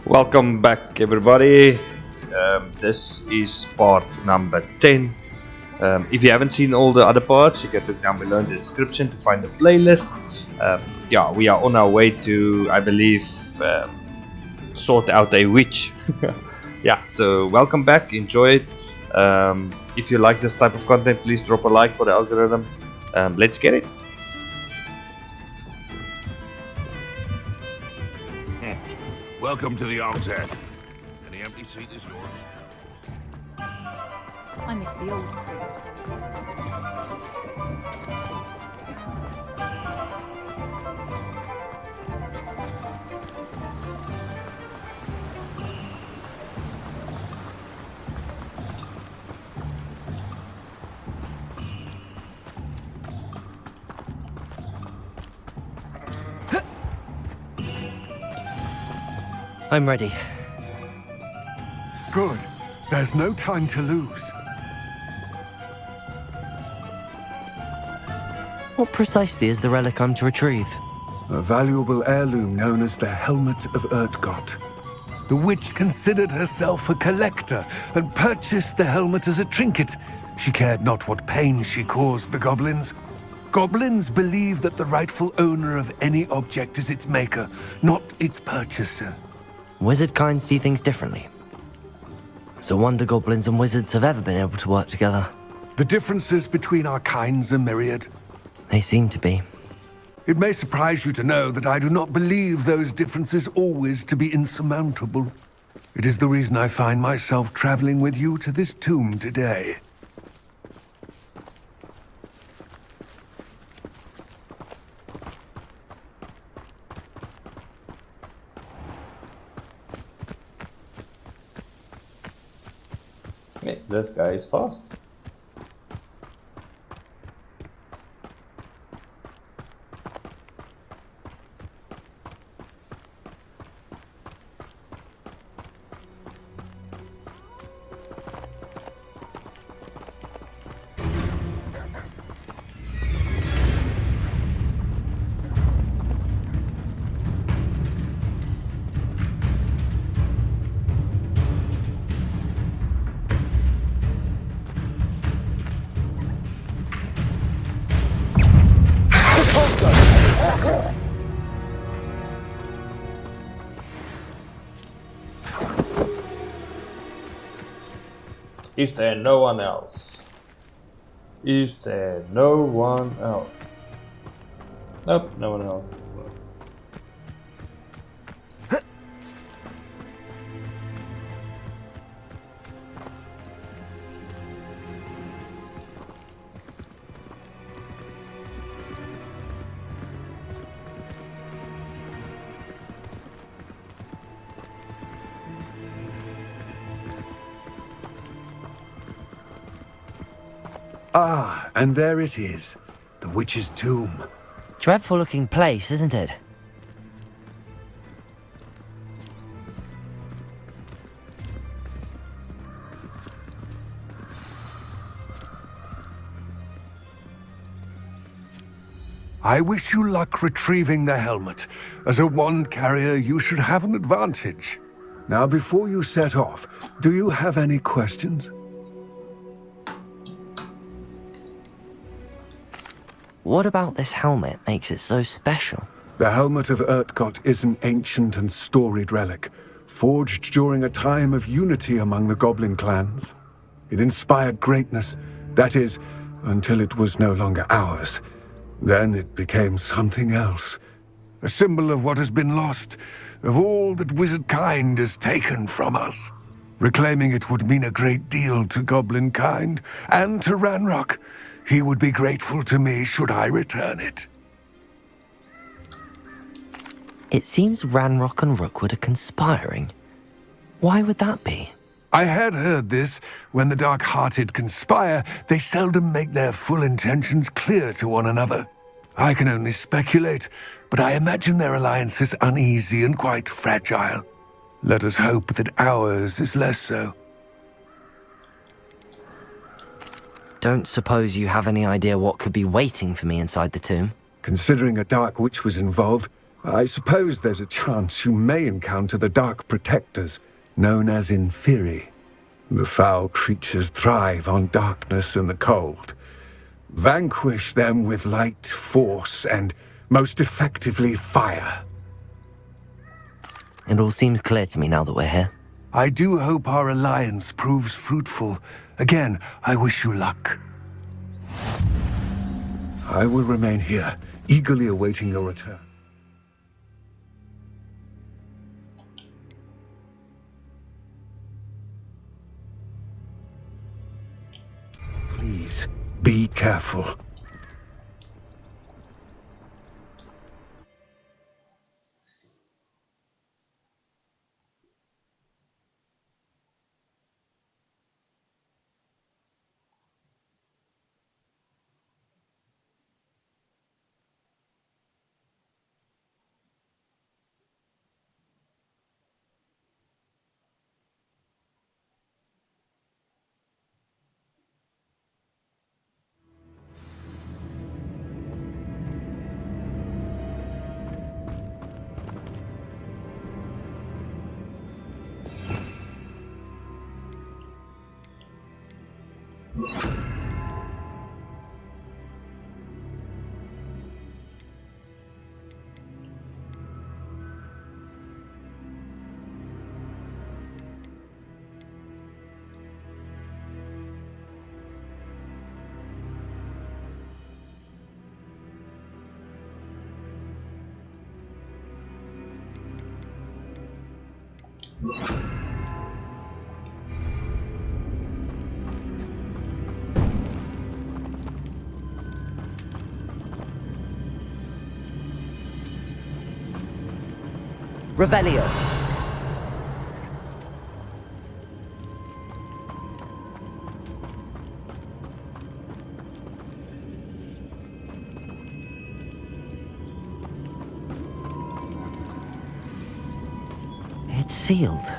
Welcome back, everybody. This is part number 10. If you haven't seen all the other parts, you can look down below in the description to find the playlist. Yeah, we are on our way to, I believe, sort out a witch. Yeah, so welcome back, enjoy it. If you like this type of content, please drop a like for the algorithm. Let's get it. Welcome to the Octet. Any empty seat is yours. I miss the old crew. I'm ready. Good. There's no time to lose. What precisely is the relic I'm to retrieve? A valuable heirloom known as the Helmet of Urtkot. The witch considered herself a collector and purchased the helmet as a trinket. She cared not what pain she caused the goblins. Goblins believe that the rightful owner of any object is its maker, not its purchaser. Wizard kind see things differently. It's a wonder goblins and wizards have ever been able to work together. The differences between our kinds are myriad. They seem to be. It may surprise you to know that I do not believe those differences always to be insurmountable. It is the reason I find myself traveling with you to this tomb today. Hey, this guy is fast. Is there no one else? Is there no one else? Nope, no one else. Ah, and there it is. The witch's tomb. Dreadful looking place, isn't it? I wish you luck retrieving the helmet. As a wand carrier, you should have an advantage. Now, before you set off, do you have any questions? What about this helmet makes it so special? The Helmet of Urtkot is an ancient and storied relic, forged during a time of unity among the goblin clans. It inspired greatness, that is, until it was no longer ours. Then it became something else. A symbol of what has been lost, of all that wizard kind has taken from us. Reclaiming it would mean a great deal to goblin kind, and to Ranrock. He would be grateful to me should I return it. It seems Ranrock and Rookwood are conspiring. Why would that be? I had heard this. When the dark-hearted conspire, they seldom make their full intentions clear to one another. I can only speculate, but I imagine their alliance is uneasy and quite fragile. Let us hope that ours is less so. Don't suppose you have any idea what could be waiting for me inside the tomb? Considering a dark witch was involved, I suppose there's a chance you may encounter the Dark Protectors, known as Inferi. The foul creatures thrive on darkness and the cold. Vanquish them with light, force, and most effectively fire. It all seems clear to me now that we're here. I do hope our alliance proves fruitful. Again, I wish you luck. I will remain here, eagerly awaiting your return. Please, be careful. Revelio. It's sealed.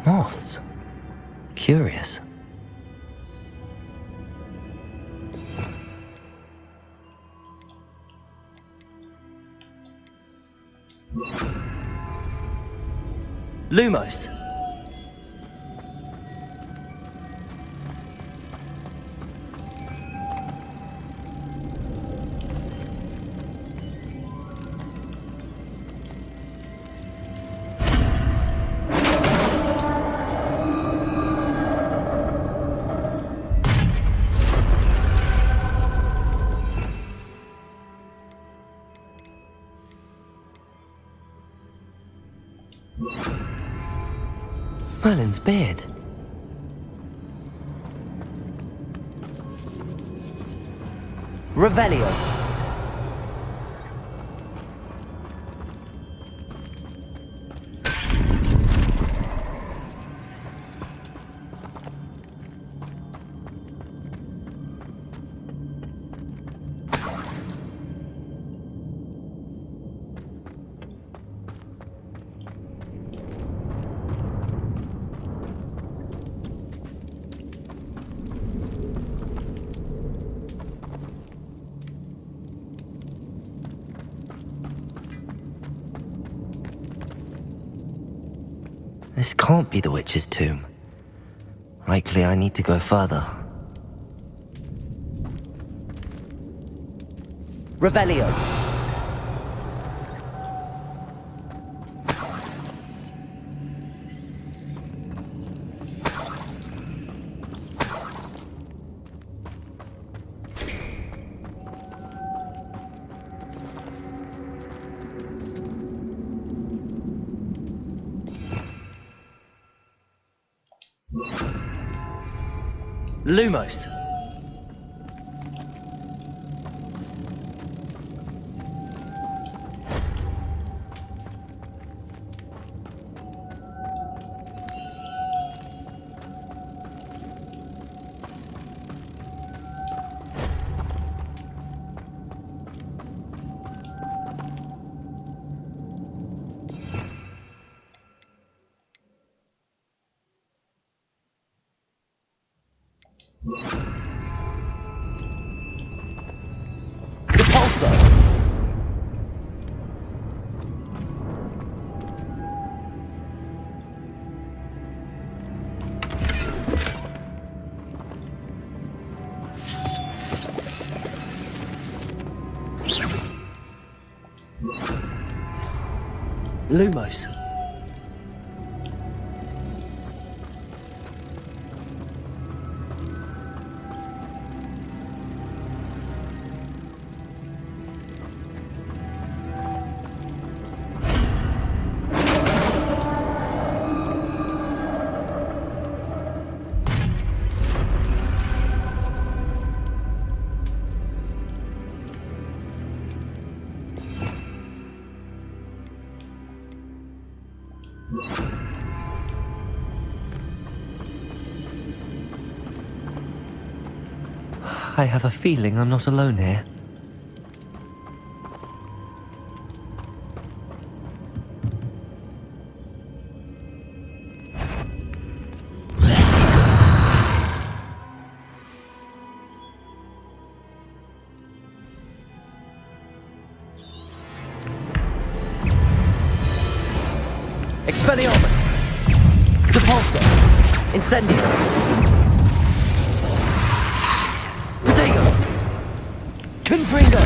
Moths. Curious. Lumos. Merlin's beard. Revelio. This can't be the witch's tomb. Likely I need to go further. Revelio. Lumos. Depulso! Lumos. I have a feeling I'm not alone here. Expelliarmus! Depulso! Incendio! Protego! Confringo!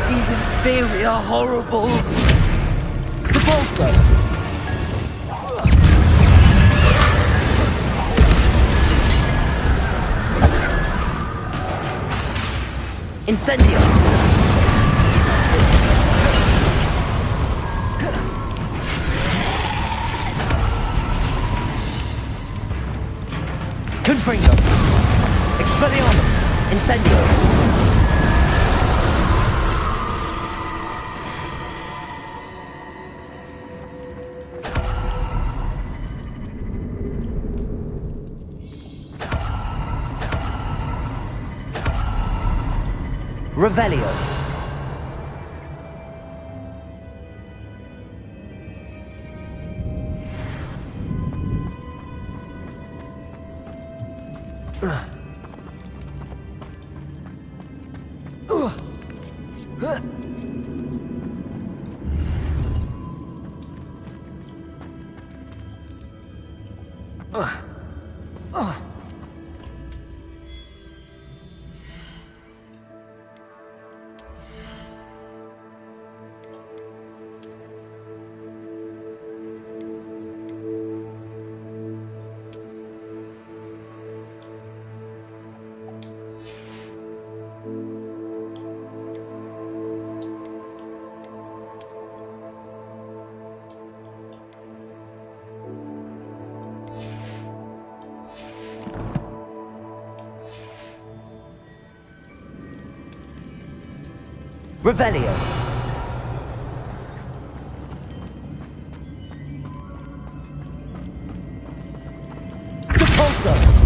These inferi are horrible! Depulso! Incendio! Confringo! Expelliarmus! Incendio! Revelio! Revelio! Depulso!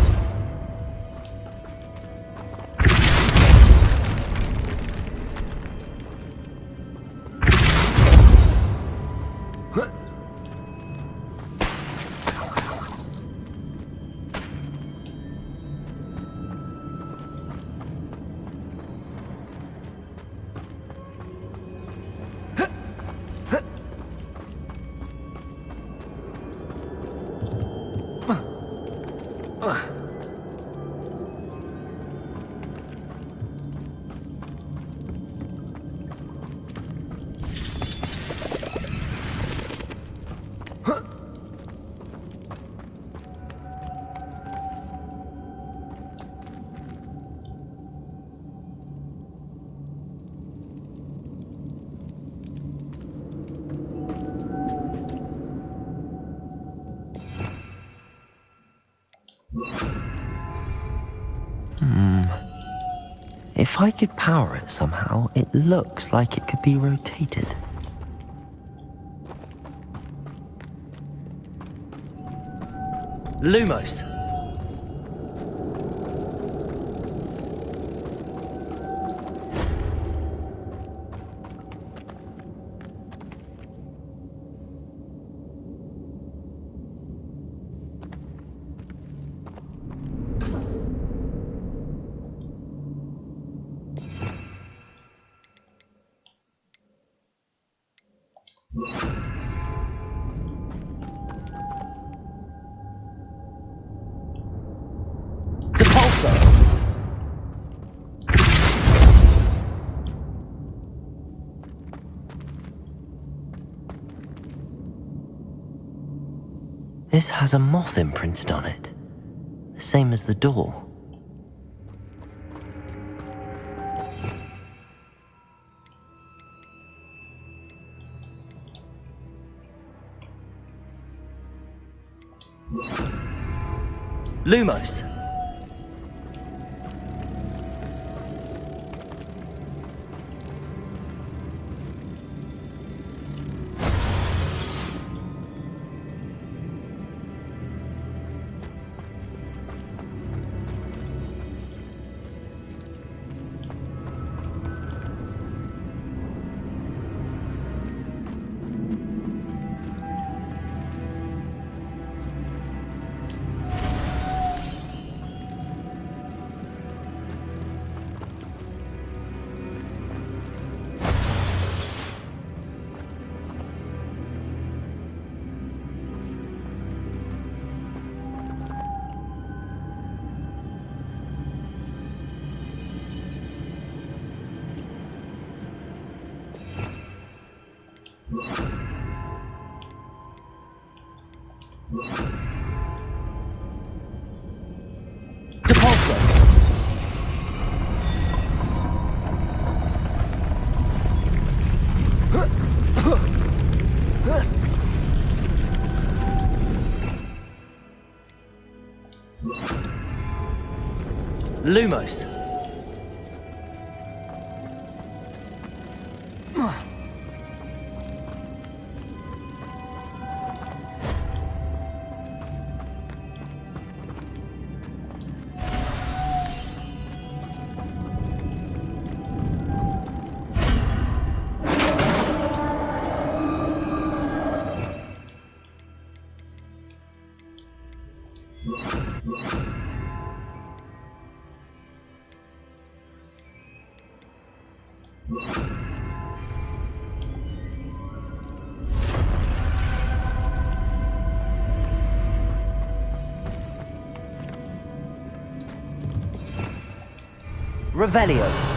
If I could power it somehow, it looks like it could be rotated. Lumos! This has a moth imprinted on it, the same as the door. Lumos! Lumos. Revelio.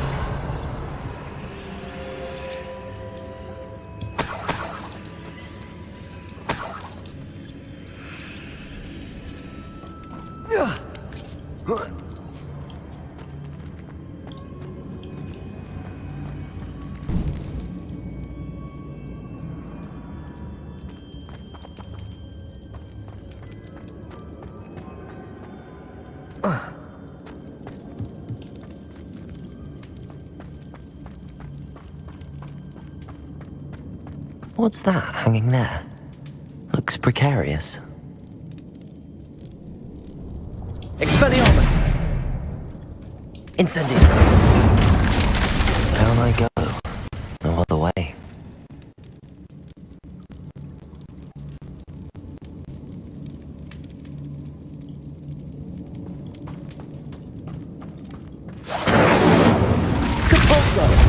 What's that hanging there? Looks precarious. Expelliarmus! Incendio! Down I go. No other way. Capozzo!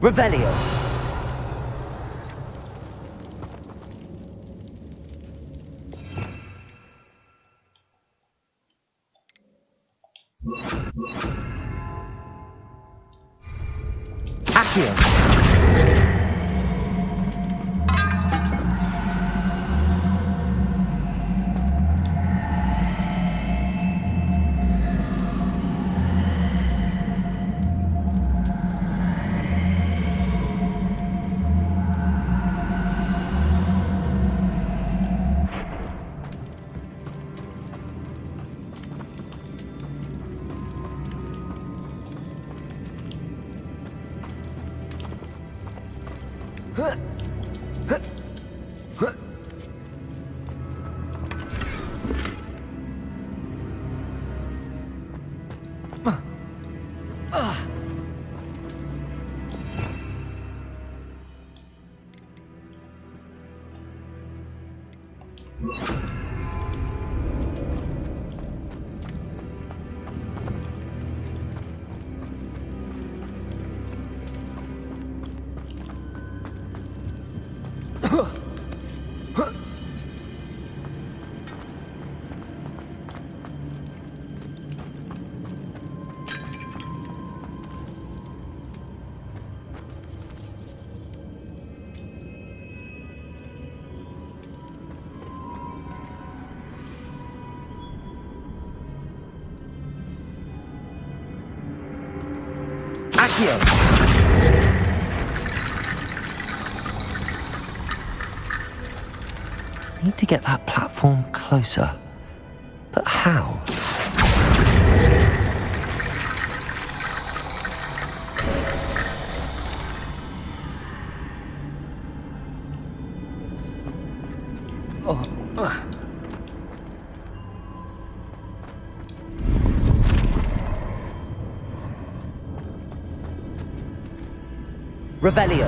Revelio. Accio. Accio! Need to get that platform closer. But how? Revelio.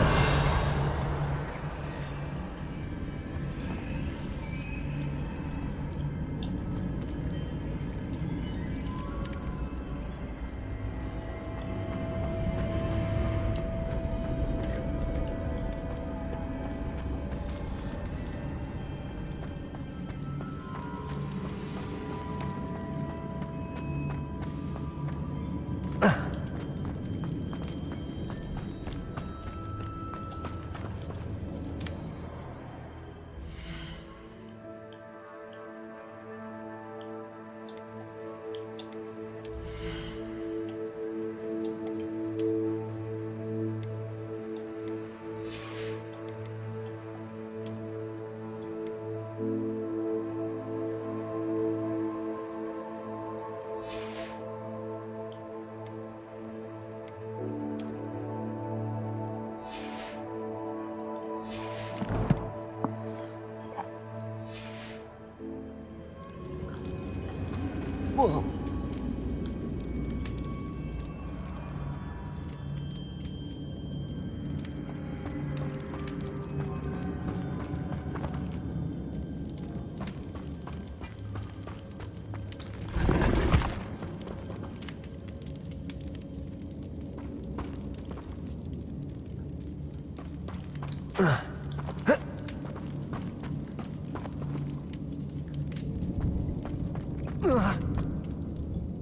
Whoa.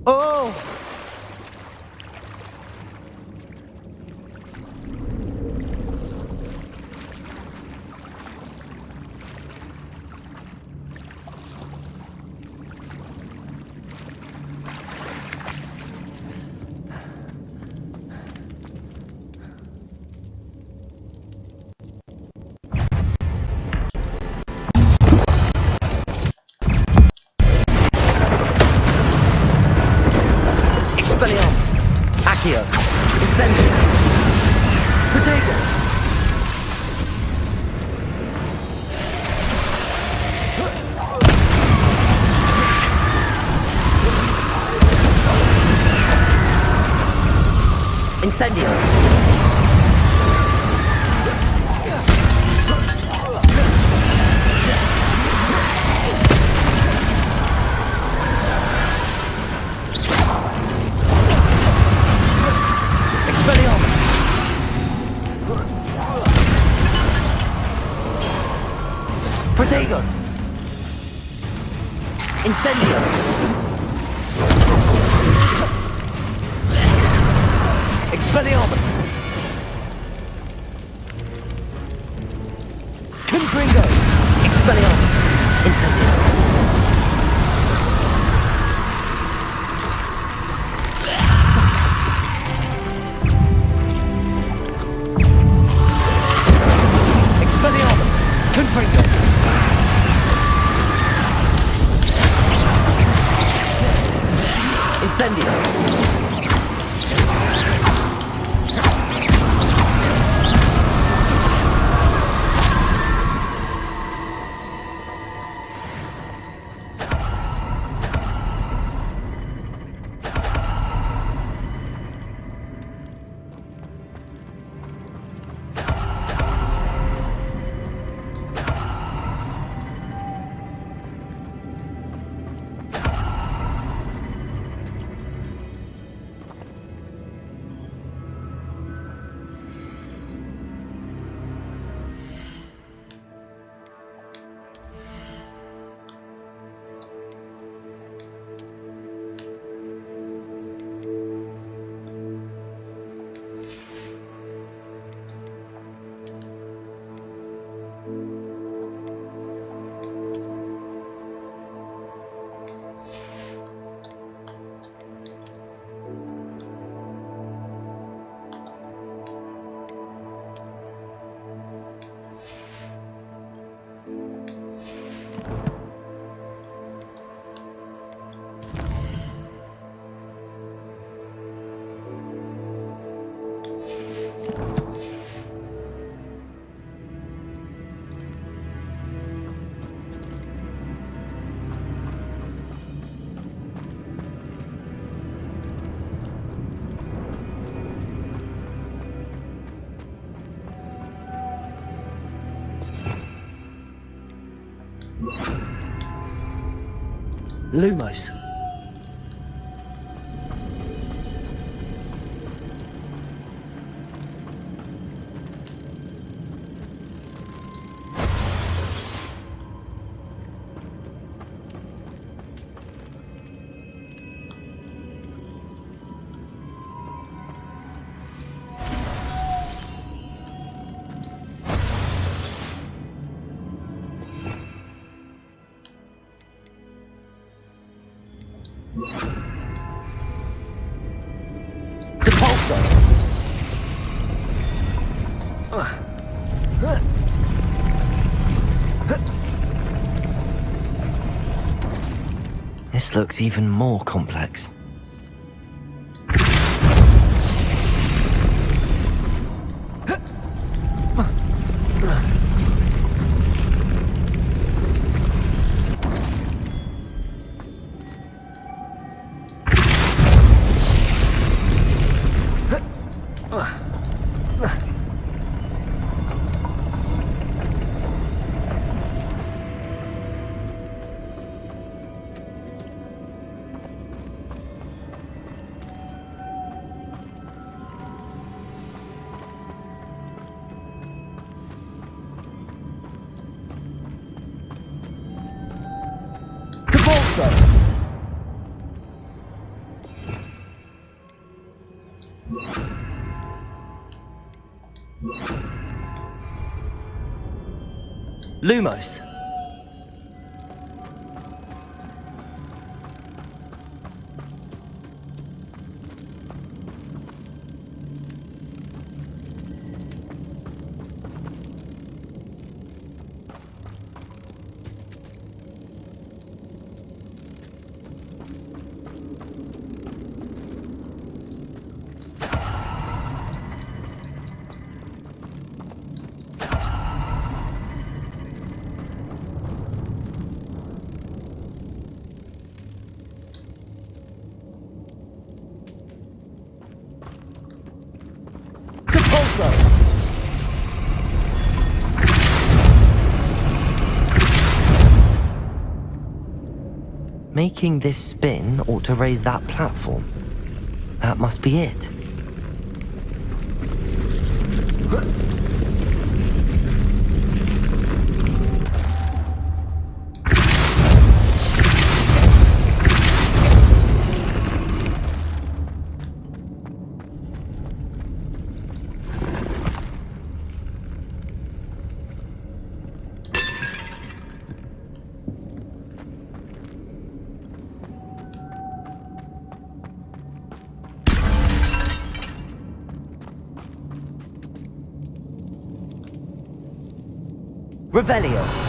Oh! Expelliarmus! Accio! Incendio! Protego! Incendio! Expelliarmus! Protego! Incendio! Expelliarmus! Confringo! Expelliarmus! Incendio! Expelliarmus! Confringo! Incendio! Lumos. This looks even more complex. Lumos. Making this spin ought to raise that platform. That must be it. Revelio.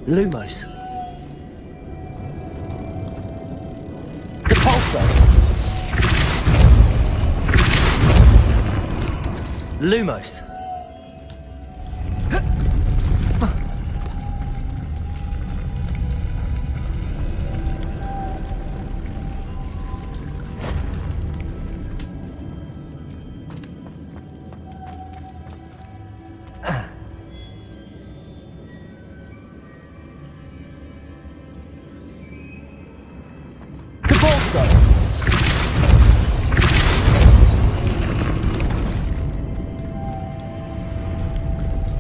Lumos. Depulso. Lumos. Depulso.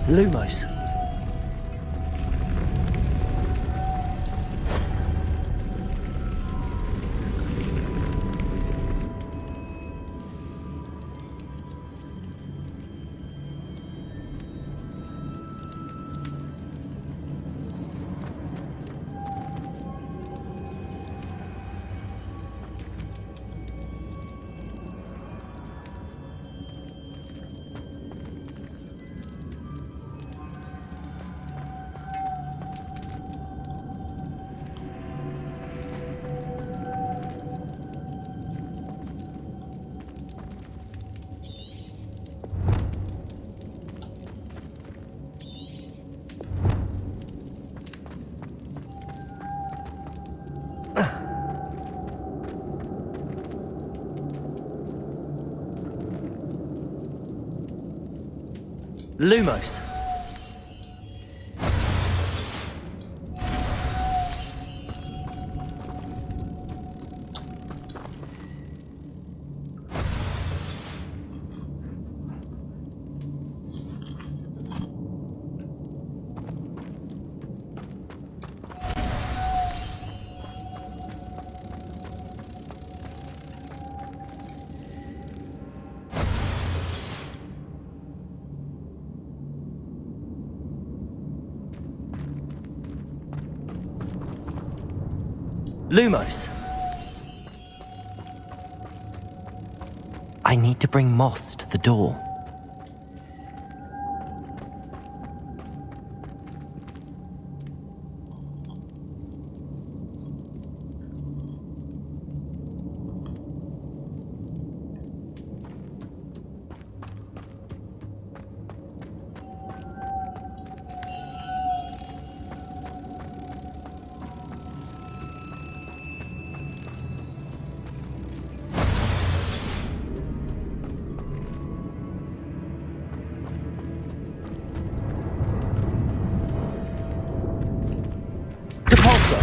Lumos. Lumos. Lumos. I need to bring moths to the door. Depulso.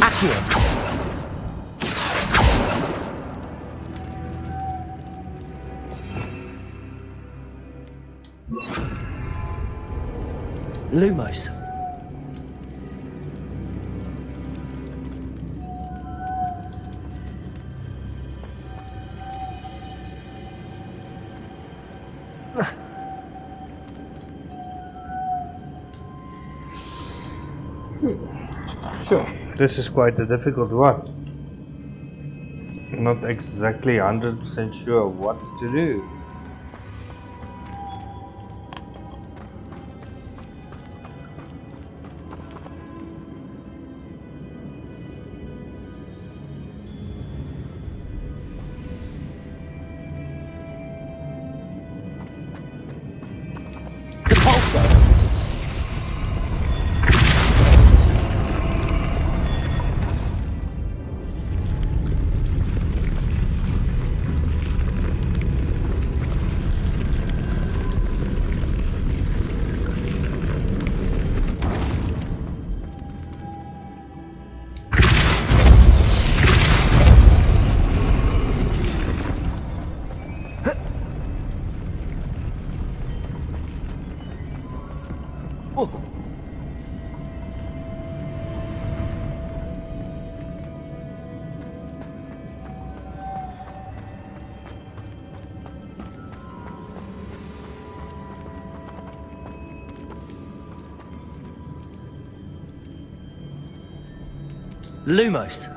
Accio. Lumos. So, this is quite a difficult one. Not exactly 100% sure what to do. Lumos.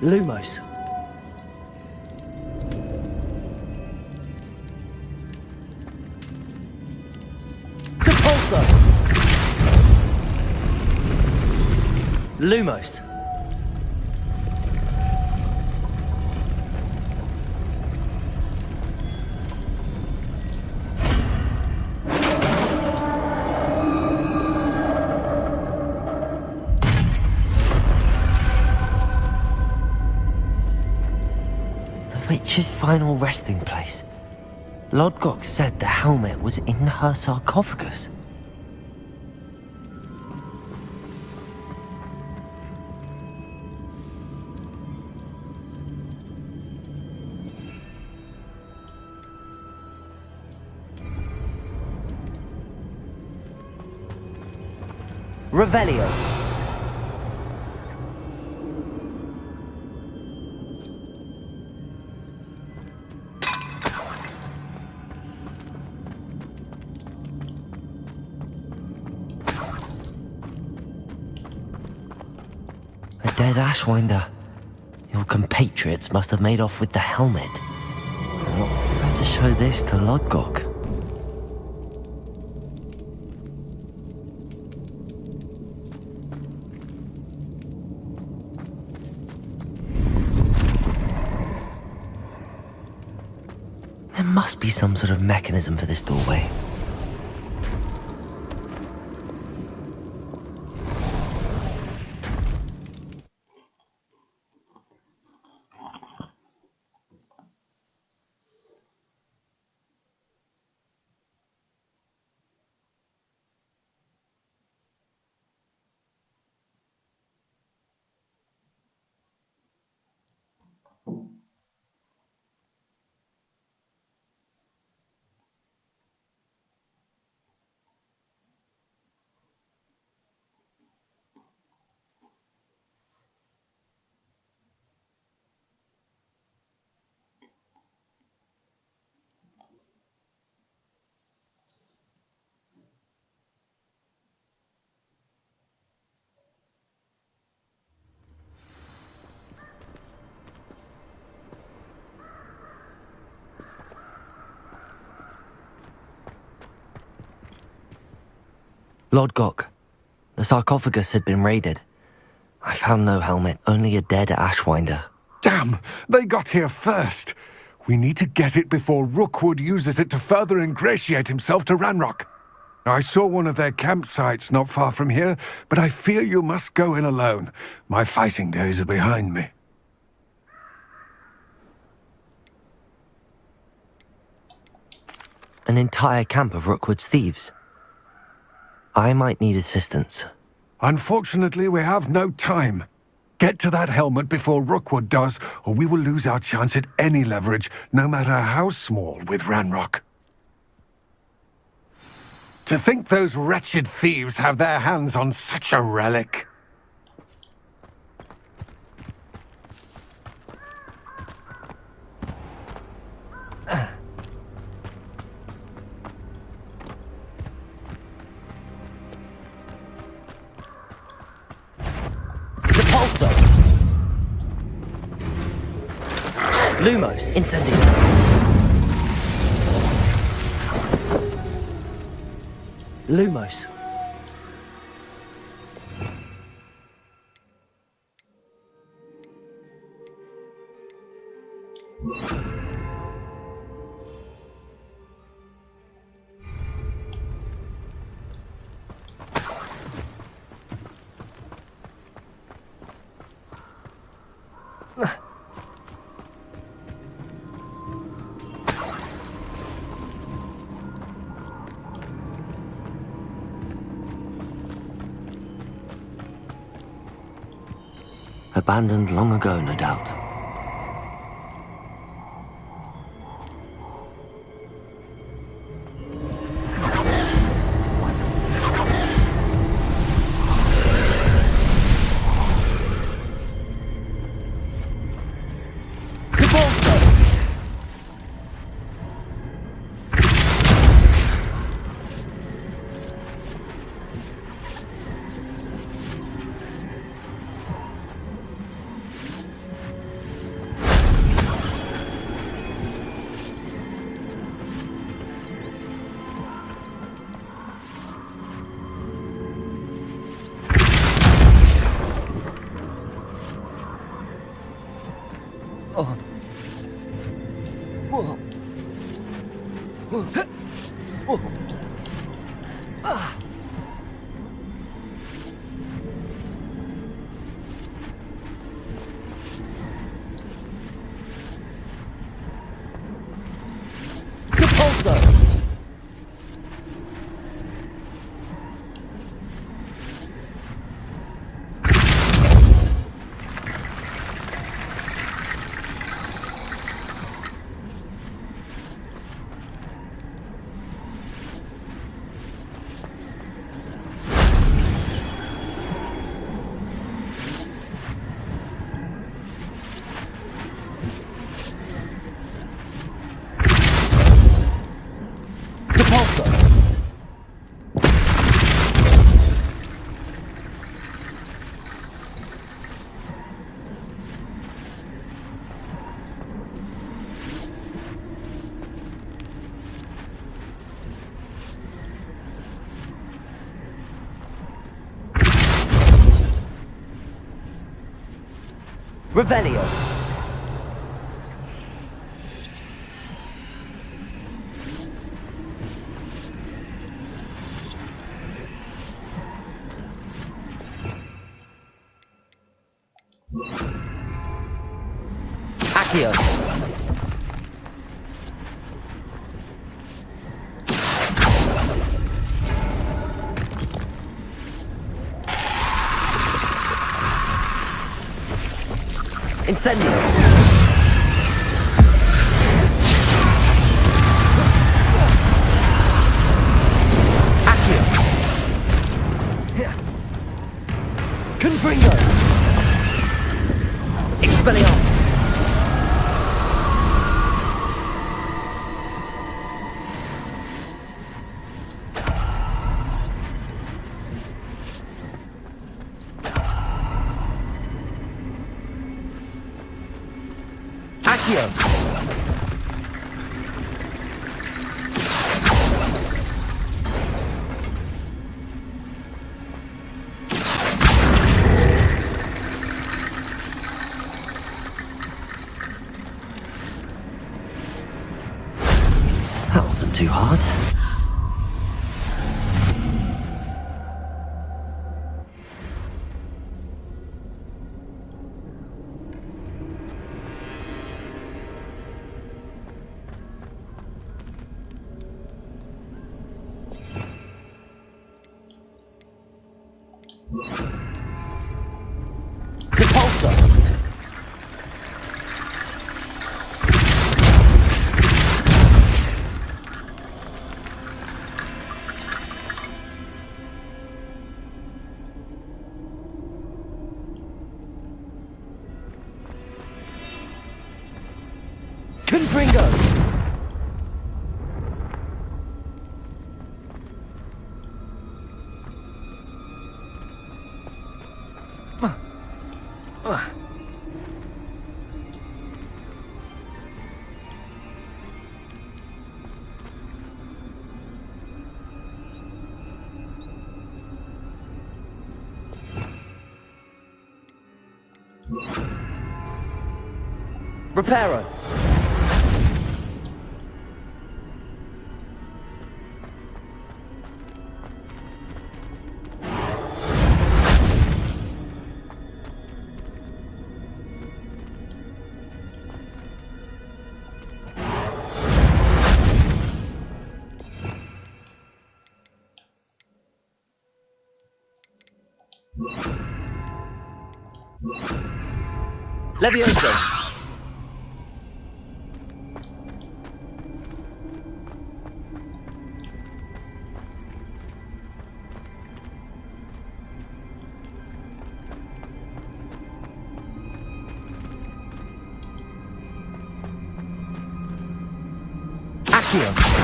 Lumos. Repulsor. Lumos. Witch's final resting place. Lodgok said the helmet was in her sarcophagus. Revelio. A dead Ashwinder. Your compatriots must have made off with the helmet. Better show this to Lodgok. There must be some sort of mechanism for this doorway. Lodgok, the sarcophagus had been raided. I found no helmet, only a dead Ashwinder. Damn! They got here first! We need to get it before Rookwood uses it to further ingratiate himself to Ranrock. I saw one of their campsites not far from here, but I fear you must go in alone. My fighting days are behind me. An entire camp of Rookwood's thieves. I might need assistance. Unfortunately, we have no time. Get to that helmet before Rookwood does, or we will lose our chance at any leverage, no matter how small, with Ranrock. To think those wretched thieves have their hands on such a relic. Repulsor! Lumos, incendio. Lumos. Abandoned long ago, no doubt. Revelio. Accio. Incendio. Accio. Confringo. Expelliarmus. Accio. That wasn't too hard. Repulsor. Confringo. Reparo. Levioso! Accio!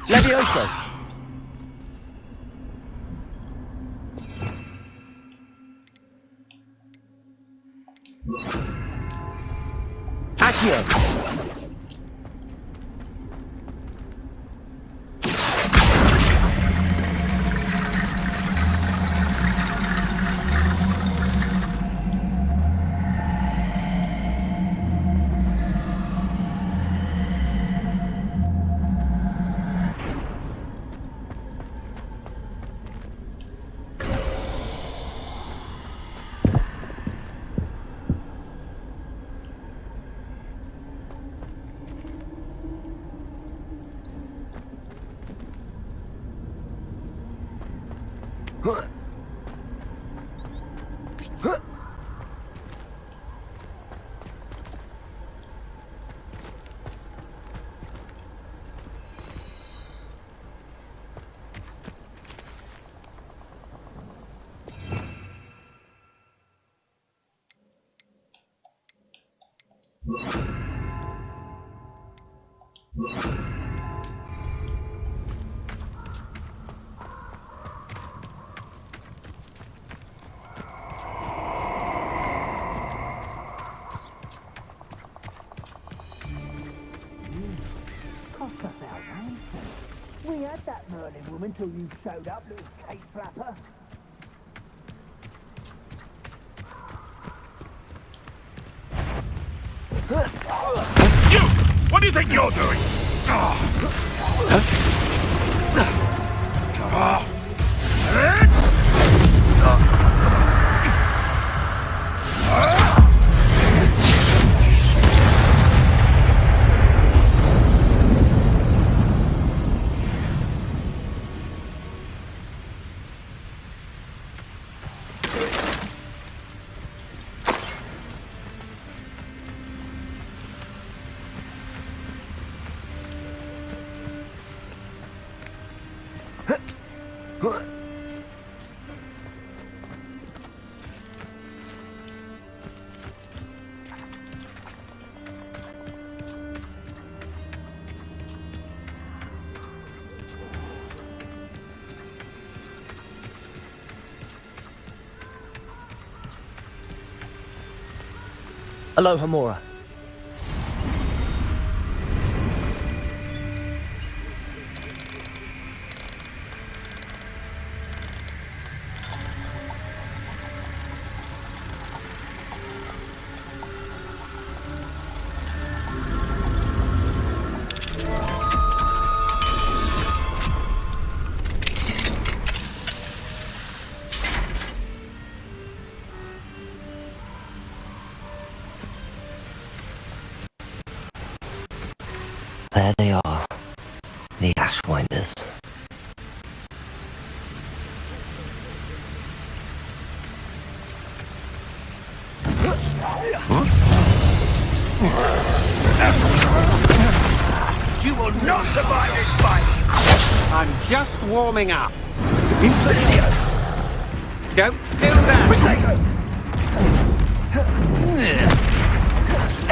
Levioso! Accio! We had that Merlin woman till you showed up, little cake flapper. You! What do you think you're doing? Aloha Mora. There they are, the Ashwinders. You will not survive this fight! I'm just warming up. Incendio! Don't do that!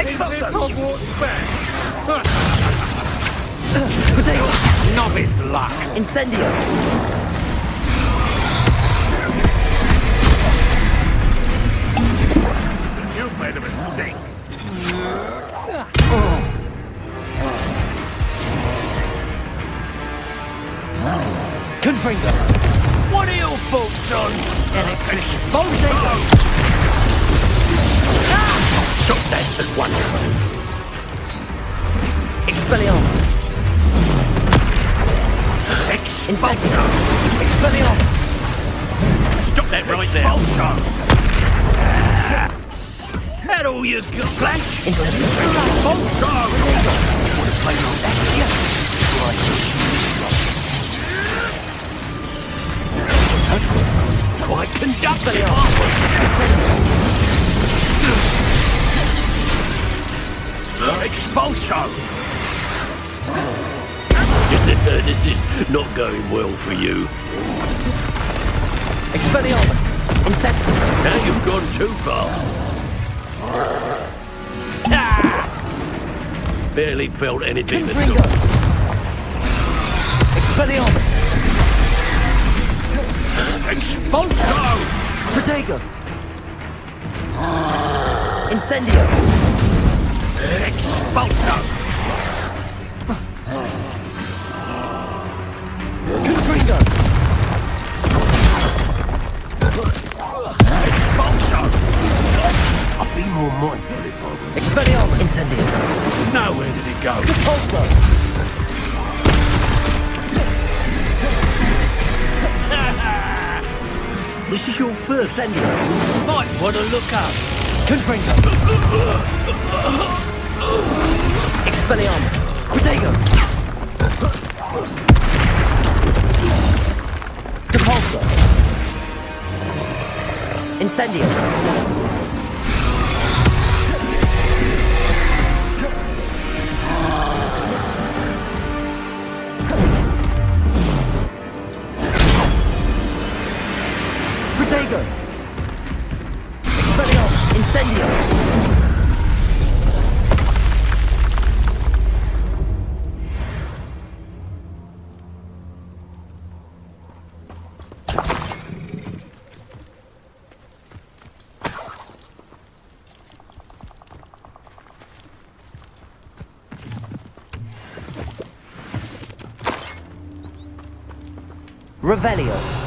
Is this Hogwarts best? Novice luck. Incendio! You've made a mistake. Confringo! What are your thoughts on Voltaire? Shot that as one. Expelliarmus! Incendio! Expelliarmus! Stop that right there. That all you got, Flash? Incendio! Quite conducted. Expulso! This is not going well for you. Expelliarmus! Incendio! Now you've gone too far. Barely felt anything at Ringo! all. Expelliarmus! Expulso! Protego! Incendio! Expulso! Confringo! Expulso! I'll be more mindful if I were. Expelliarmus! Incendio! Now where did it go? Repulso! This is your first. Incendio! Might want to look up. Confringo! Expelliarmus! Protego! Repulso! Incendio! Protego! Expelliarmus! Incendio! Revelio.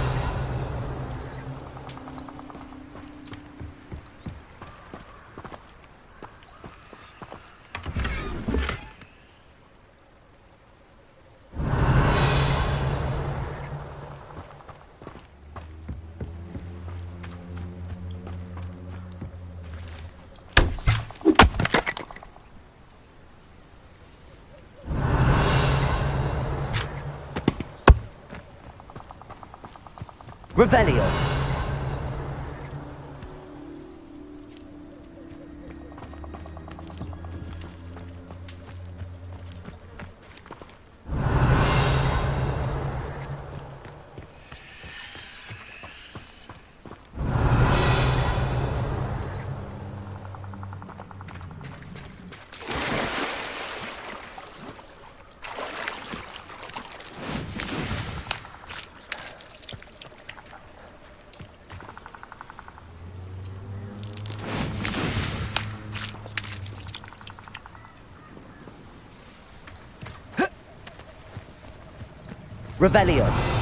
Revelio. Revelio.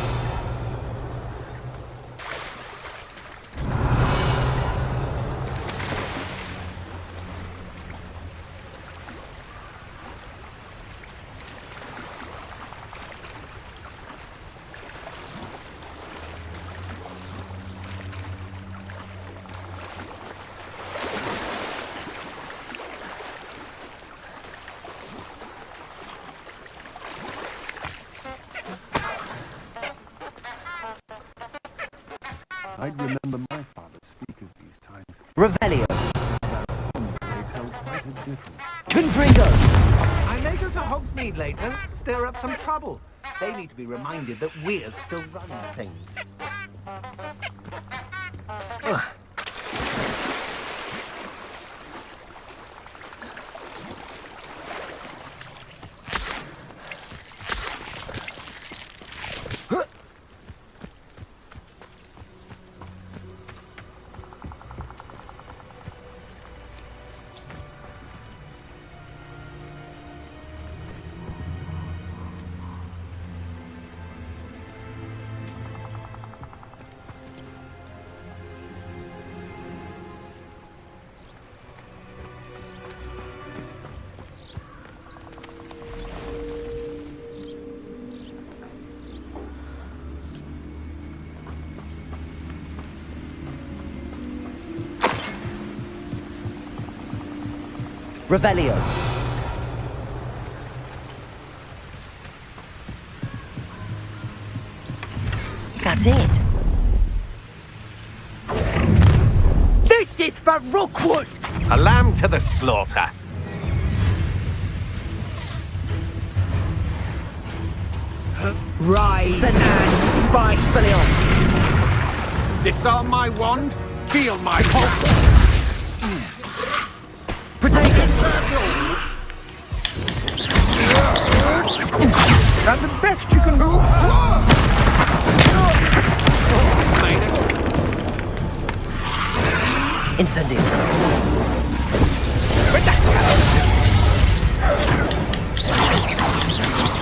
I'd remember my father speak of these times. Revelio. They tell quite a different. Confringo. I may go to Hogsmeade later, stir up some trouble. They need to be reminded that we're still running things. Revelio. That's it. This is for Rookwood! A lamb to the slaughter. Rise Send and fight! Expelliarmus. Disarm my wand, feel my pulse. Protego. That the best you can do? Incendio.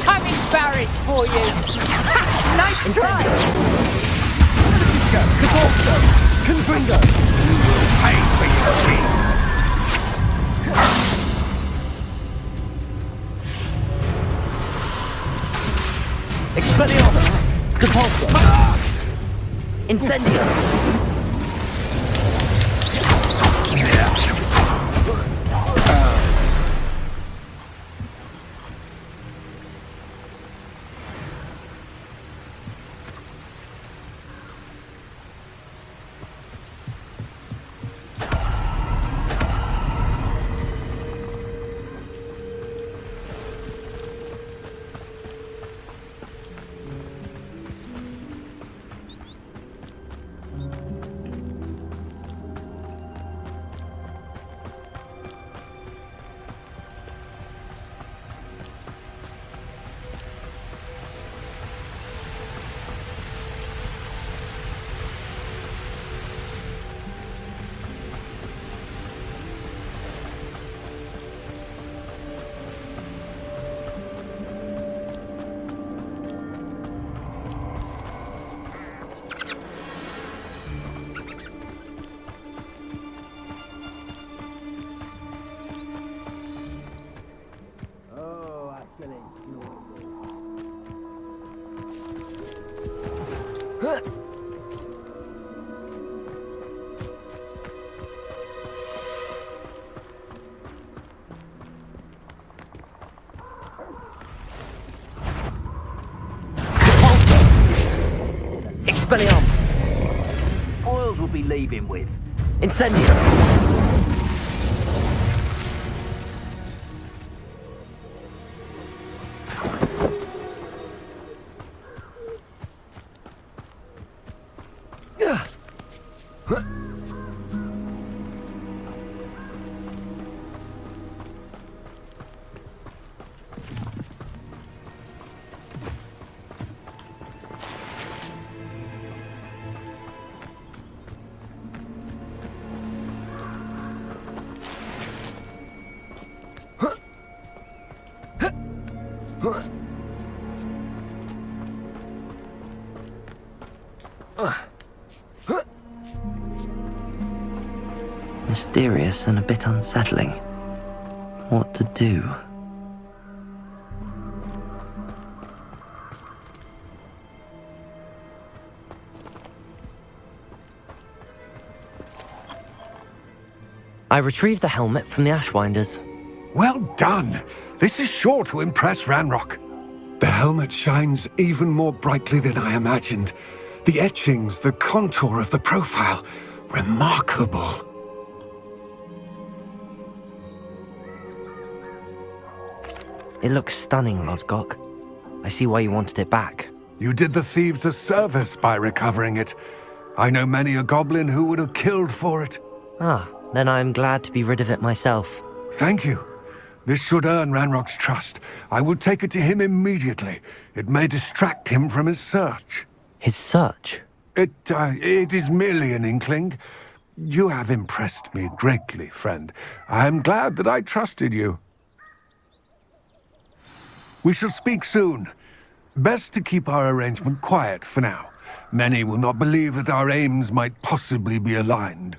I'm embarrassed for you! Ha! Nice try! Catorzo. Confringo. Pay for your king. Expelliarmus. Depulso. Incendio. Expelliarmus. Oils will be leaving with. Incendio. Mysterious and a bit unsettling. What to do? I retrieved the helmet from the Ashwinders. Well done! This is sure to impress Ranrock. The helmet shines even more brightly than I imagined. The etchings, the contour of the profile. Remarkable. It looks stunning, Lodgok. I see why you wanted it back. You did the thieves a service by recovering it. I know many a goblin who would have killed for it. Ah, then I'm glad to be rid of it myself. Thank you. This should earn Ranrock's trust. I will take it to him immediately. It may distract him from his search. His search? It is merely an inkling. You have impressed me greatly, friend. I am glad that I trusted you. We shall speak soon. Best to keep our arrangement quiet for now. Many will not believe that our aims might possibly be aligned.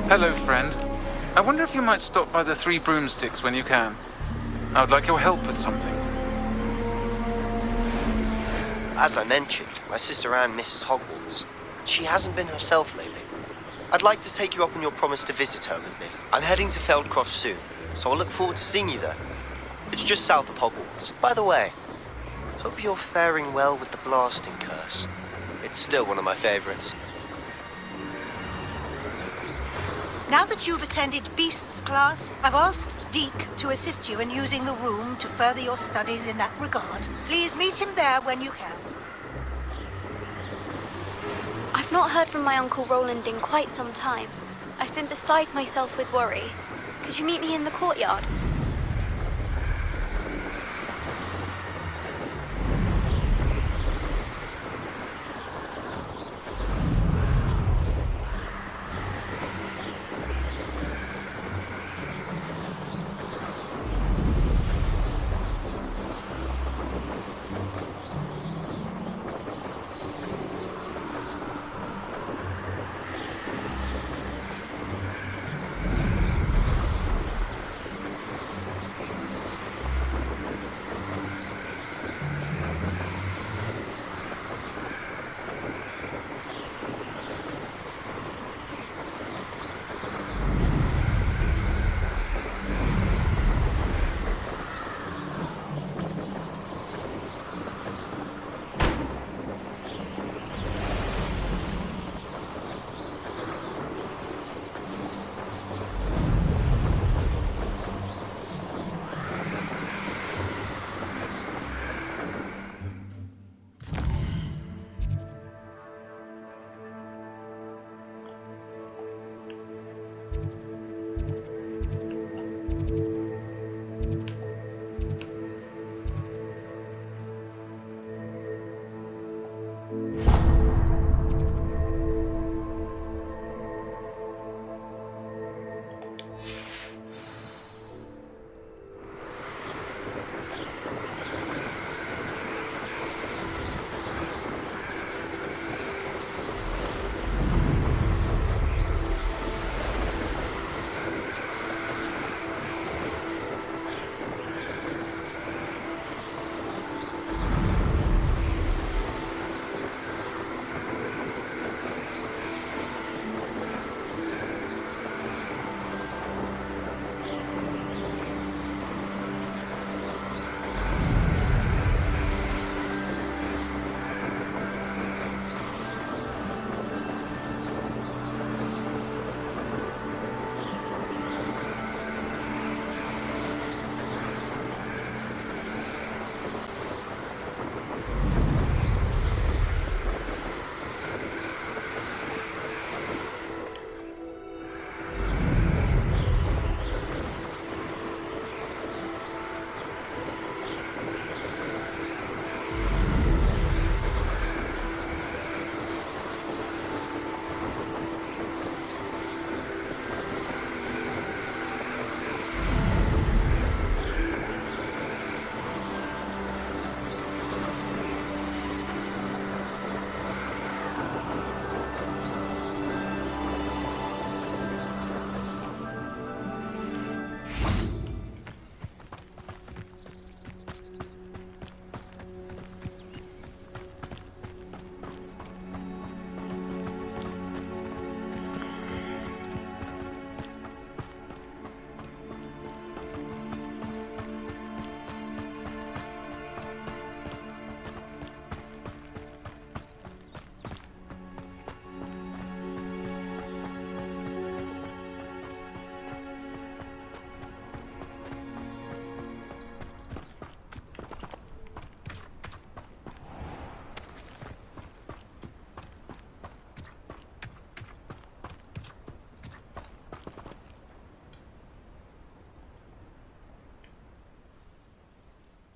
Hello, friend. I wonder if you might stop by the Three Broomsticks when you can. I would like your help with something. As I mentioned, my sister Anne misses Hogwarts. She hasn't been herself lately. I'd like to take you up on your promise to visit her with me. I'm heading to Feldcroft soon, so I'll look forward to seeing you there. It's just south of Hogwarts. By the way, hope you're faring well with the blasting curse. It's still one of my favorites. Now that you've attended Beasts class, I've asked Deke to assist you in using the room to further your studies in that regard. Please meet him there when you can. I've not heard from my Uncle Roland in quite some time. I've been beside myself with worry. Could you meet me in the courtyard?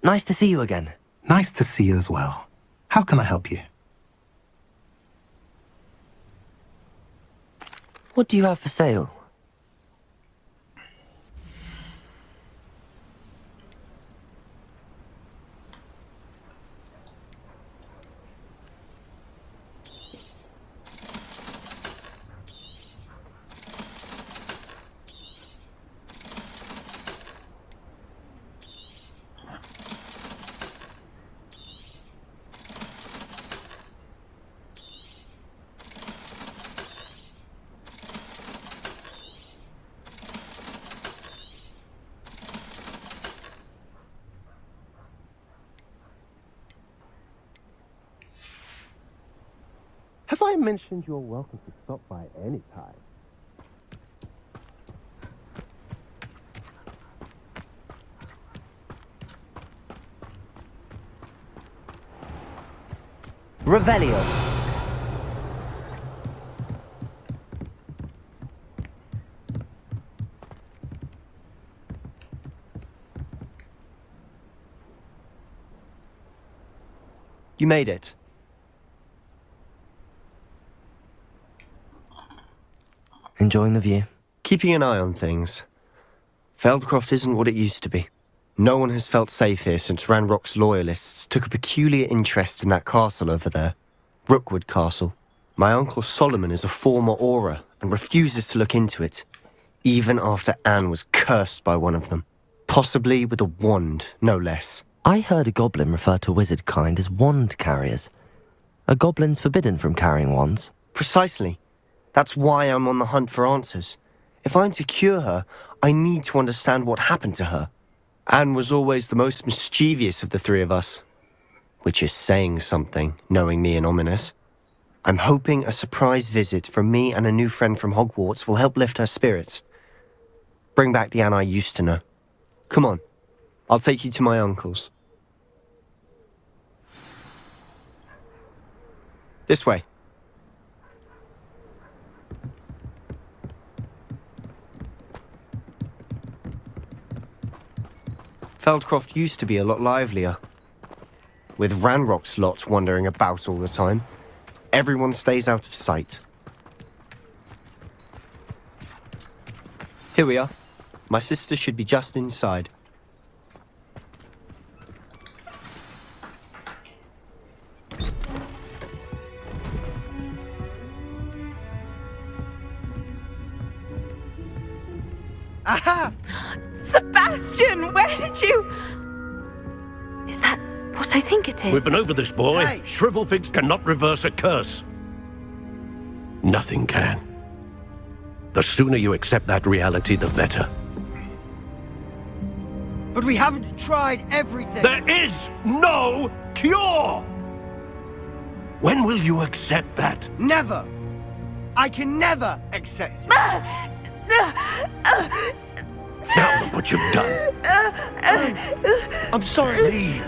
Nice to see you again. Nice to see you as well. How can I help you? What do you have for sale? Have I mentioned you're welcome to stop by any time? Revelio. You made it. Enjoying the view? Keeping an eye on things. Feldcroft isn't what it used to be. No one has felt safe here since Ranrock's loyalists took a peculiar interest in that castle over there. Rookwood Castle. My uncle Solomon is a former Auror and refuses to look into it, even after Anne was cursed by one of them. Possibly with a wand, no less. I heard a goblin refer to wizard kind as wand carriers. Are goblins forbidden from carrying wands? Precisely. That's why I'm on the hunt for answers. If I'm to cure her, I need to understand what happened to her. Anne was always the most mischievous of the three of us. Which is saying something, knowing me and Ominous. I'm hoping a surprise visit from me and a new friend from Hogwarts will help lift her spirits. Bring back the Anne I used to know. Come on, I'll take you to my uncle's. This way. Feldcroft used to be a lot livelier. With Ranrock's lot wandering about all the time, everyone stays out of sight. Here we are. My sister should be just inside. Aha! Sebastian, where did you... Is that what I think it is? We've been over this, boy. Hey. Shrivelfigs cannot reverse a curse. Nothing can. The sooner you accept that reality, the better. But we haven't tried everything. There is no cure! When will you accept that? Never! I can never accept it. Now look what you've done. I'm sorry. Leave.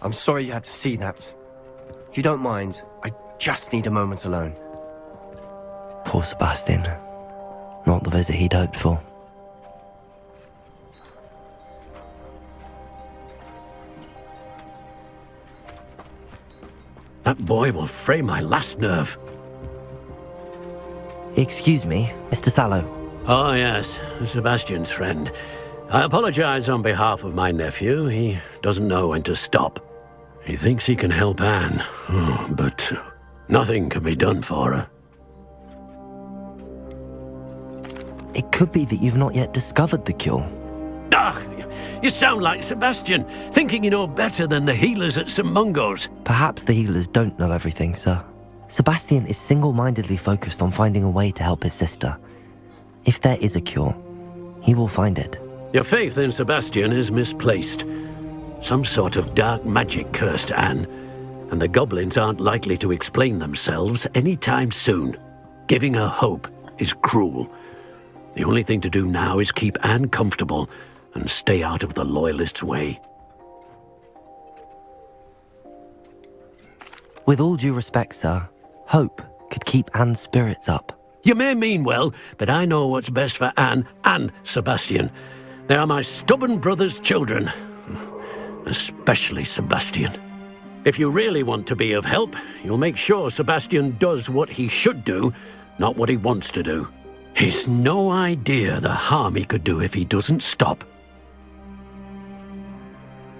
I'm sorry you had to see that. If you don't mind, I just need a moment alone. Poor Sebastian. Not the visit he'd hoped for. That boy will fray my last nerve. Excuse me, Mr. Sallow. Oh, yes, Sebastian's friend. I apologize on behalf of my nephew. He doesn't know when to stop. He thinks he can help Anne, but nothing can be done for her. It could be that you've not yet discovered the cure. Ah, you sound like Sebastian, thinking you know better than the healers at St. Mungo's. Perhaps the healers don't know everything, sir. Sebastian is single-mindedly focused on finding a way to help his sister. If there is a cure, he will find it. Your faith in Sebastian is misplaced. Some sort of dark magic cursed Anne, and the goblins aren't likely to explain themselves anytime soon. Giving her hope is cruel. The only thing to do now is keep Anne comfortable and stay out of the Loyalists' way. With all due respect, sir, hope could keep Anne's spirits up. You may mean well, but I know what's best for Anne and Sebastian. They are my stubborn brother's children. Especially Sebastian. If you really want to be of help, you'll make sure Sebastian does what he should do, not what he wants to do. He's no idea the harm he could do if he doesn't stop.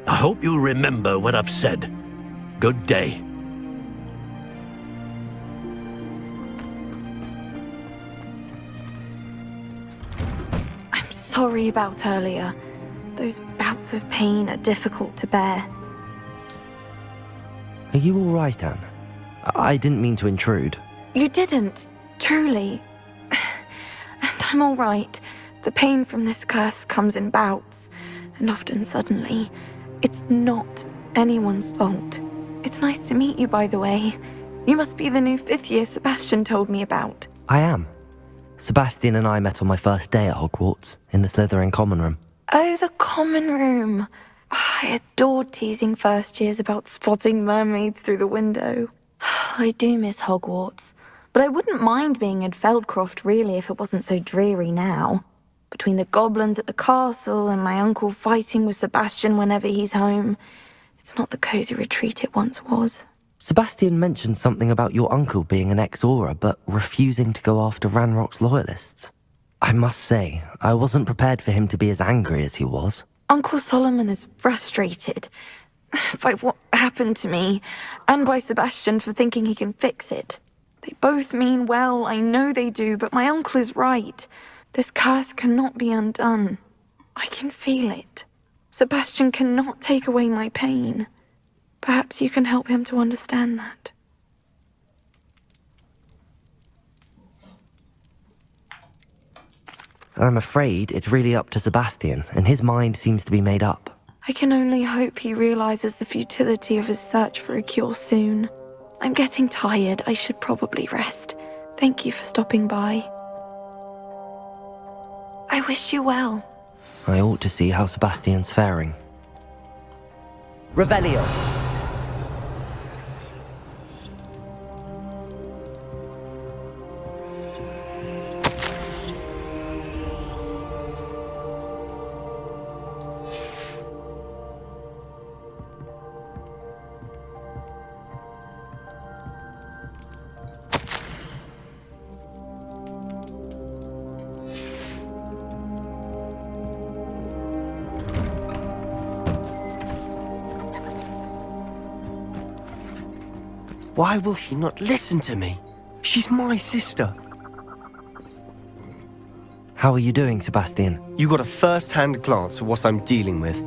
I hope you remember what I've said. Good day. I'm sorry about earlier. Those bouts of pain are difficult to bear. Are you all right, Anne? I didn't mean to intrude. You didn't, truly. I'm all right. The pain from this curse comes in bouts, and often suddenly. It's not anyone's fault. It's nice to meet you, by the way. You must be the new 5th year Sebastian told me about. I am. Sebastian and I met on my first day at Hogwarts, in the Slytherin common room. Oh, the common room. I adored teasing first years about spotting mermaids through the window. I do miss Hogwarts, but I wouldn't mind being in Feldcroft really if it wasn't so dreary now. Between the goblins at the castle and my uncle fighting with Sebastian whenever he's home, it's not the cosy retreat it once was. Sebastian mentioned something about your uncle being an ex-Auror, but refusing to go after Ranrock's loyalists. I must say, I wasn't prepared for him to be as angry as he was. Uncle Solomon is frustrated by what happened to me, and by Sebastian for thinking he can fix it. They both mean well, I know they do, but my uncle is right. This curse cannot be undone. I can feel it. Sebastian cannot take away my pain. Perhaps you can help him to understand that. I'm afraid it's really up to Sebastian, and his mind seems to be made up. I can only hope he realizes the futility of his search for a cure soon. I'm getting tired. I should probably rest. Thank you for stopping by. I wish you well. I ought to see how Sebastian's faring. Revelio. Why will he not listen to me? She's my sister. How are you doing, Sebastian? You got a first-hand glance at what I'm dealing with.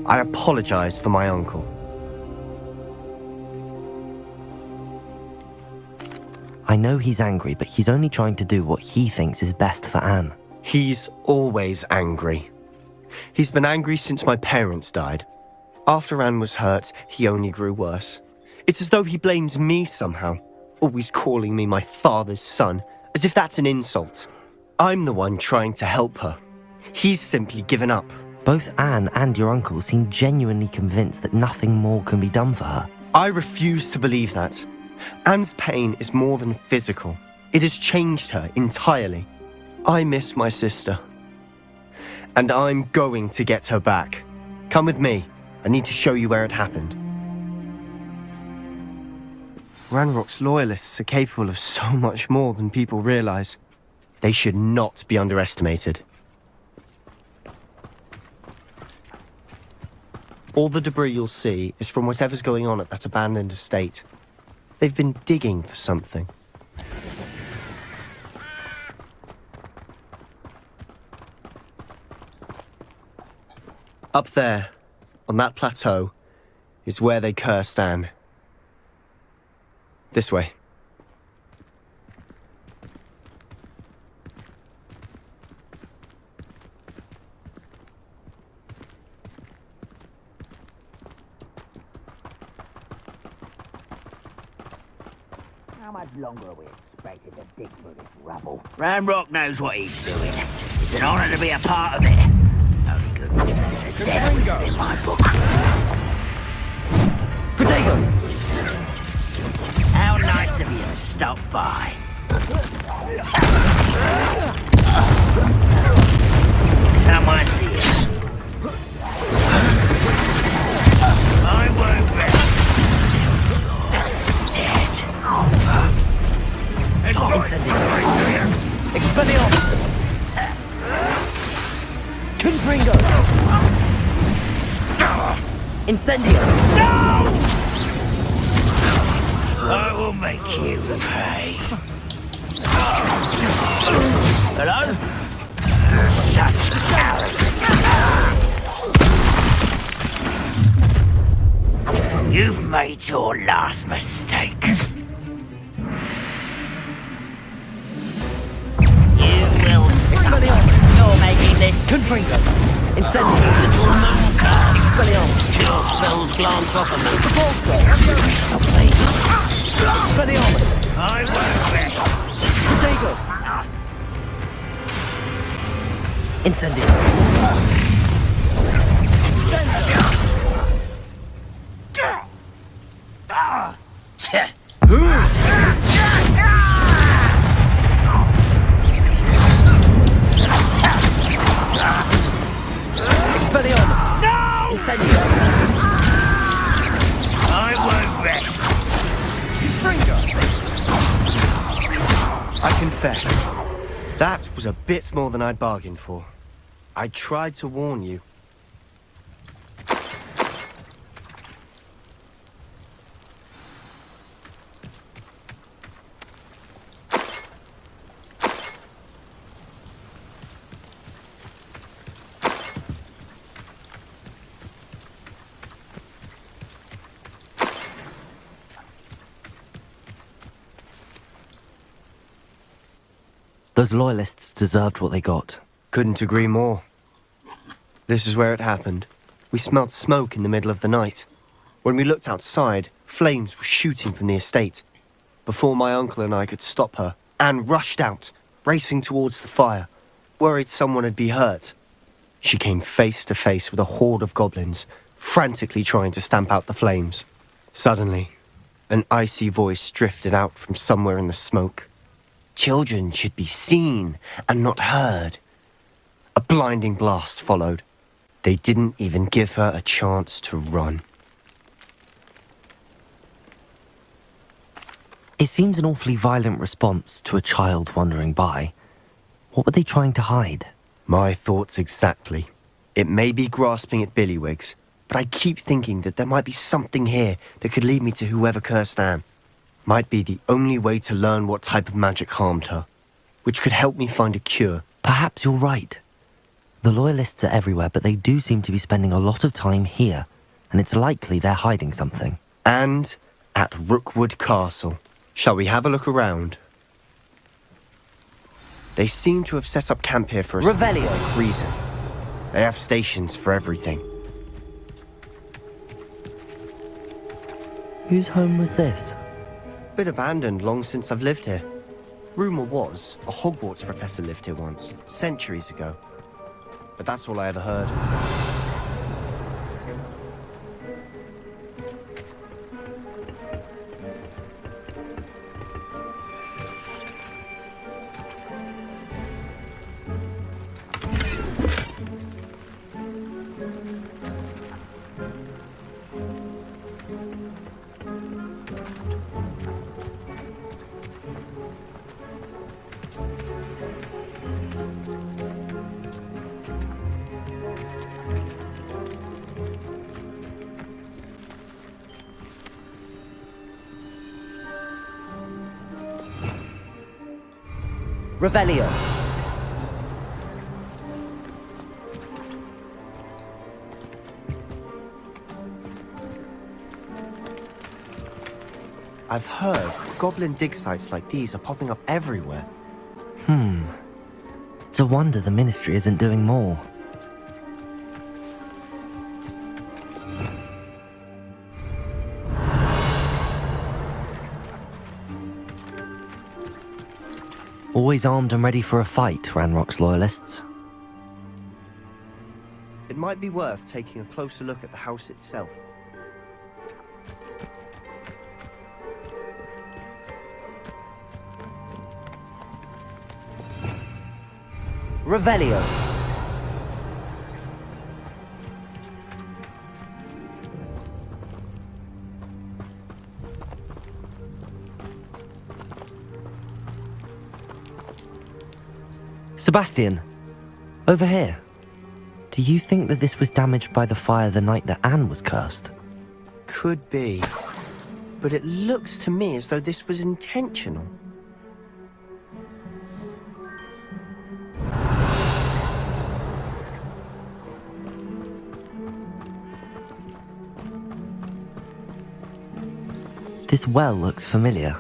I apologize for my uncle. I know he's angry, but he's only trying to do what he thinks is best for Anne. He's always angry. He's been angry since my parents died. After Anne was hurt, he only grew worse. It's as though he blames me somehow, always calling me my father's son, as if that's an insult. I'm the one trying to help her. He's simply given up. Both Anne and your uncle seem genuinely convinced that nothing more can be done for her. I refuse to believe that. Anne's pain is more than physical. It has changed her entirely. I miss my sister. And I'm going to get her back. Come with me. I need to show you where it happened. Ranrock's loyalists are capable of so much more than people realize. They should not be underestimated. All the debris you'll see is from whatever's going on at that abandoned estate. They've been digging for something. Up there, on that plateau, is where they cursed Anne. This way. How much longer are we expected to dig through this rubble? Ranrock knows what he's doing. It's an honor to be a part of it. Only goodness is a dead wizard in my book. Protego! How nice of you to stop by. Someone's here. I won't rest. Dead. Incendio. Expelliarmus. Confringo. Incendio. No! I will make you pay. Hello? Such arrogance. You've made your last mistake. You will see. this. Confringo. Incendio. Little Manka. Expelliarmus. Your spells glance off a man. Repulso. Expelliarmus. I won't rest. Protego. Incendio. Expelliarmus. No! Incendio. I won't rest. I confess, that was a bit more than I'd bargained for. I tried to warn you. Those loyalists deserved what they got. Couldn't agree more. This is where it happened. We smelled smoke in the middle of the night. When we looked outside, flames were shooting from the estate. Before my uncle and I could stop her, Anne rushed out, racing towards the fire, worried someone had been hurt. She came face to face with a horde of goblins, frantically trying to stamp out the flames. Suddenly, an icy voice drifted out from somewhere in the smoke. Children should be seen and not heard. A blinding blast followed. They didn't even give her a chance to run. It seems an awfully violent response to a child wandering by. What were they trying to hide? My thoughts exactly. It may be grasping at Billywigs, but I keep thinking that there might be something here that could lead me to whoever cursed Anne. Might be the only way to learn what type of magic harmed her, which could help me find a cure. Perhaps you're right. The loyalists are everywhere, but they do seem to be spending a lot of time here, and it's likely they're hiding something. And at Rookwood Castle. Shall we have a look around? They seem to have set up camp here for a specific reason. They have stations for everything. Whose home was this? Been abandoned long since I've lived here. Rumour was a Hogwarts professor lived here once, centuries ago. But that's all I ever heard. Revelio. I've heard goblin dig sites like these are popping up everywhere. It's a wonder the Ministry isn't doing more. Always armed and ready for a fight, Ranrock's loyalists. It might be worth taking a closer look at the house itself. Revelio. Sebastian, over here. Do you think that this was damaged by the fire the night that Anne was cursed? Could be. But it looks to me as though this was intentional. This well looks familiar.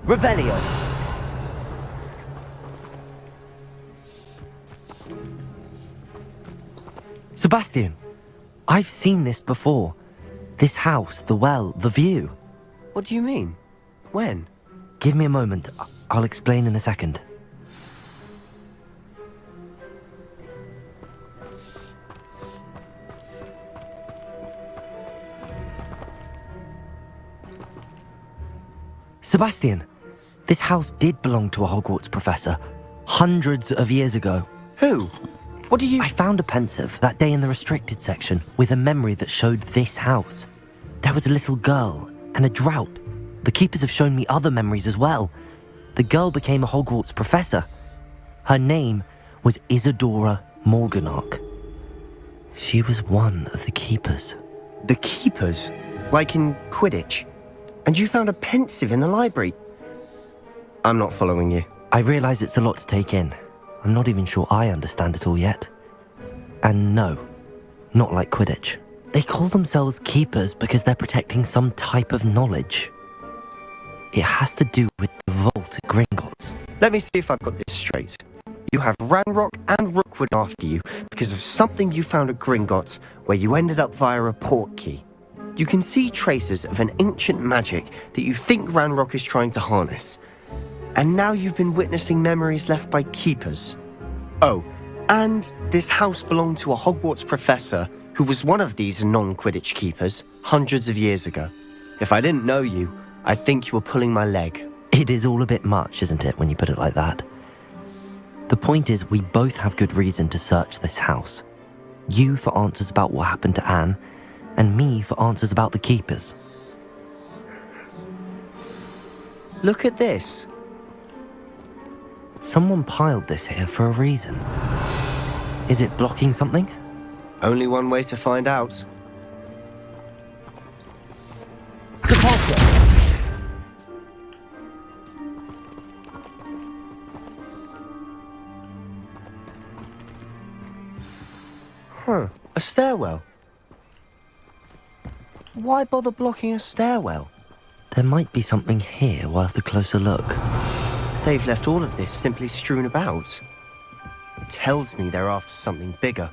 Revelio. Sebastian, I've seen this before. This house, the well, the view. What do you mean? When? Give me a moment. I'll explain in a second. Sebastian, this house did belong to a Hogwarts professor, hundreds of years ago. Who? What do you... I found a pensive that day in the restricted section with a memory that showed this house. There was a little girl and a drought. The keepers have shown me other memories as well. The girl became a Hogwarts professor. Her name was Isadora Morganach. She was one of the keepers. The keepers? Like in Quidditch? And you found a pensive in the library? I'm not following you. I realise it's a lot to take in. I'm not even sure I understand it all yet. And no, not like Quidditch. They call themselves keepers because they're protecting some type of knowledge. It has to do with the vault at Gringotts. Let me see if I've got this straight. You have Ranrock and Rookwood after you because of something you found at Gringotts where you ended up via a port key. You can see traces of an ancient magic that you think Ranrock is trying to harness. And now you've been witnessing memories left by keepers. Oh, and this house belonged to a Hogwarts professor who was one of these non-Quidditch keepers hundreds of years ago. If I didn't know you, I'd think you were pulling my leg. It is all a bit much, isn't it, when you put it like that? The point is, we both have good reason to search this house. You for answers about what happened to Anne, and me for answers about the keepers. Look at this. Someone piled this here for a reason. Is it blocking something? Only one way to find out. Huh, a stairwell. Why bother blocking a stairwell? There might be something here worth a closer look. They've left all of this simply strewn about. Tells me they're after something bigger.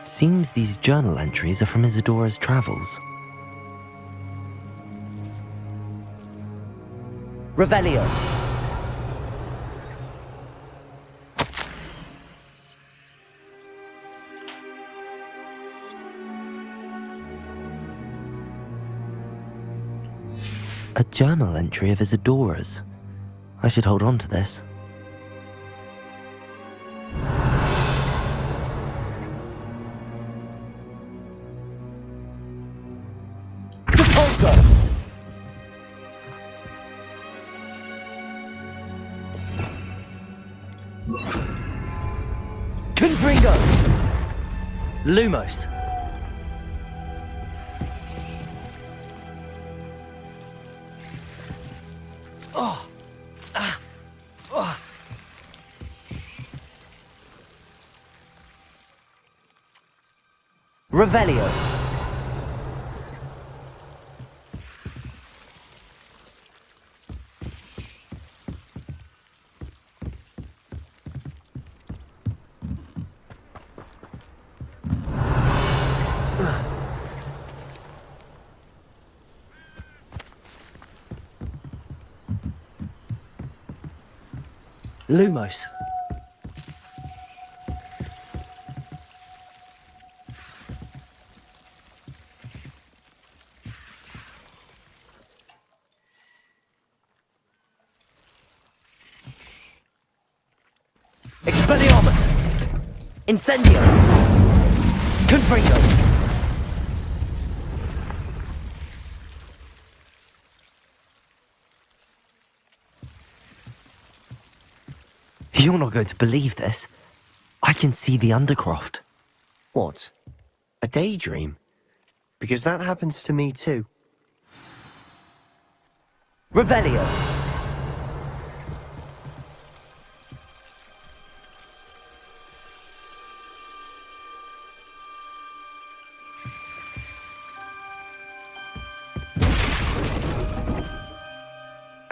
Seems these journal entries are from Isadora's travels. Revelio. A journal entry of Isadora's. I should hold on to this. Confringo! Lumos. Revelio. Lumos. Expelliarmus! Incendio! Confringo! You're not going to believe this. I can see the Undercroft. What? A daydream? Because that happens to me too. Revelio!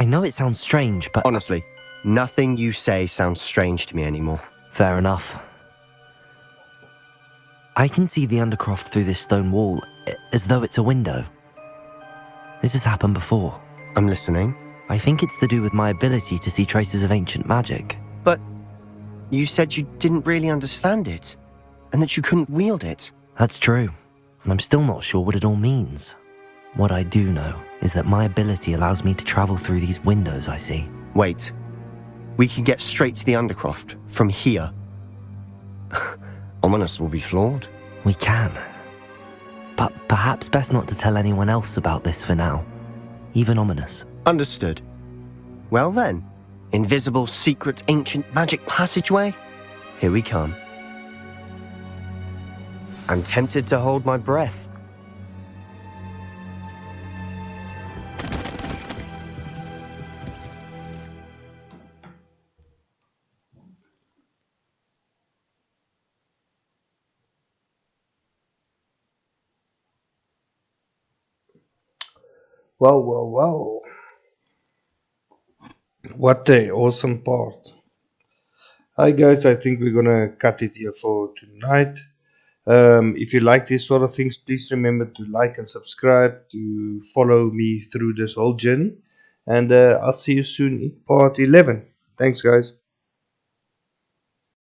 know it sounds strange, but... Honestly, nothing you say sounds strange to me anymore. Fair enough. I can see the Undercroft through this stone wall, as though it's a window. This has happened before. I'm listening. I think it's to do with my ability to see traces of ancient magic. But you said you didn't really understand it, and that you couldn't wield it. That's true, and I'm still not sure what it all means. What I do know is that my ability allows me to travel through these windows I see. Wait, we can get straight to the Undercroft from here. Ominous will be floored. We can. But perhaps best not to tell anyone else about this for now. Even Ominous. Understood. Well then, invisible, secret, ancient magic passageway? Here we come. I'm tempted to hold my breath. Wow. What a awesome part. Hi guys, I think we're gonna cut it here for tonight. If you like these sort of things, please remember to like and subscribe to follow me through this whole journey. And I'll see you soon in part 11. Thanks guys.